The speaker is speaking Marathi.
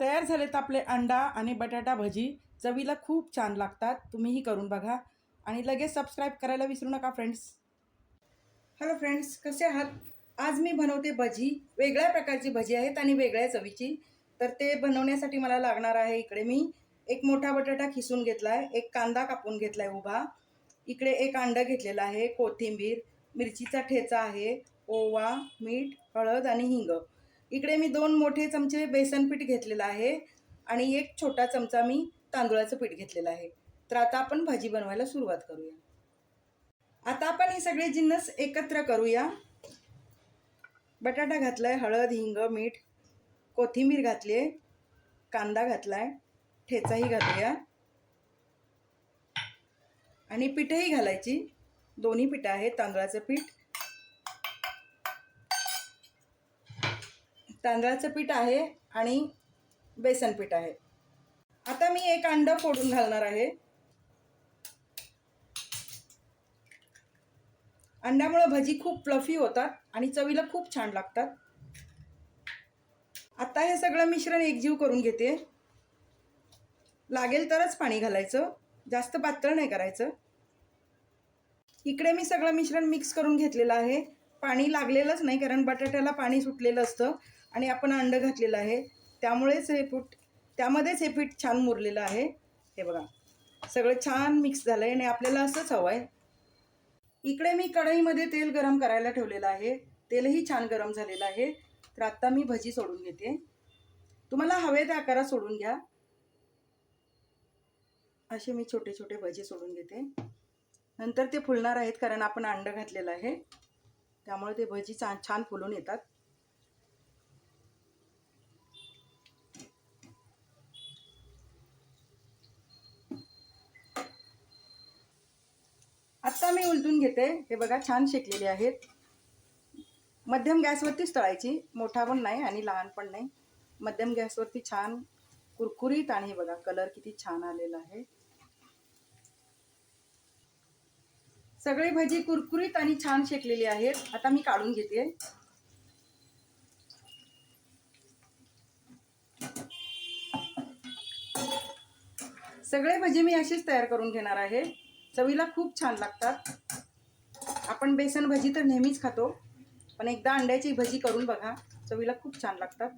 तयार झालेत आपले अंडा आणि बटाटा भजी. चवीला खूप छान लागतात. तुम्हीही करून बघा आणि लगेच सबस्क्राईब करायला विसरू नका फ्रेंड्स. हॅलो फ्रेंड्स, कसे आहात? आज मी बनवते भजी. वेगळ्या प्रकारची भजी आहेत आणि वेगळ्या चवीची. तर ते बनवण्यासाठी मला लागणार आहे, इकडे मी एक मोठा बटाटा खिसून घेतला आहे, एक कांदा कापून घेतला आहे उभा, इकडे एक अंडं घेतलेलं आहे, कोथिंबीर, मिरचीचा ठेचा आहे, ओवा, मीठ, हळद आणि हिंग. इकडे मी 2 मोठे चमचे बेसन पीठ घेतलेलं आहे आणि एक छोटा चमचा मी तांदूळाचं पीठ घेतलेलं आहे. तर आता आपण भाजी बनवायला सुरुवात करूया. आता आपण हे सगळे जिन्नस एकत्र करूया. बटाटा घातलाय, हळद, हिंग, मीठ, कोथिंबीर घातली आहे, कांदा घातलाय, ठेचाही घालूया आणि पीठही घालायची. दोन्ही पीठ आहेत, तांदळाचं पीठ आहे आणि बेसन पीठ आहे. आता मी एक अंडं फोडून घालणार आहे. अंड्यामुळे भजी खूप फ्लफी होतात आणि चवीला खूप छान लागतात. आता हे सगळं मिश्रण एकजीव करून घेते. लागेल तरच पाणी घालायचं, जास्त पातळ नाही करायचं. इकडे मी सगळं मिश्रण मिक्स करून घेतलेलं आहे. पाणी लागलेलंच नाही, कारण बटाट्याला पाणी सुटलेलं असतं आणि आपण अंडं घातलेलं आहे, त्यामध्येच हे पीठ छान मुरलेलं आहे. हे बघा, सगळं छान मिक्स झालं आहे आणि आपल्याला असंच हवं आहे. इकडे मी कढईमध्ये तेल गरम करायला ठेवलेलं आहे. तेलही छान गरम झालेलं आहे. तर आत्ता मी भजी सोडून घेते. तुम्हाला हवे त्या आकारात सोडून घ्या. असे मी छोटे छोटे भजी सोडून घेते. नंतर ते फुलणार आहेत, कारण आपण अंडं घातलेलं आहे, त्यामुळे ते भजी छान फुलून येतात. आत्ता मी उलटून घेते. हे बघा, छान शेकलेले आहेत. मध्यम गॅसवरतीच तळायची, मोठा पण नाही आणि लहान पण नाही, मध्यम गॅसवरती छान कुरकुरीत. आणि हे बघा, कलर किती छान आलेला आहे. सगळे भजी कुरकुरीत आणि छान शेकलेली आहेत. आता मी काढून घेते. सगळे भजी मी अशीच तयार करून घेणार आहे. चवीला खूप छान लागतात. आपण बेसन भजी तर नेहमीच खातो, पण एकदा अंड्याची भजी करून बघा, चवीला खूप छान लागतात.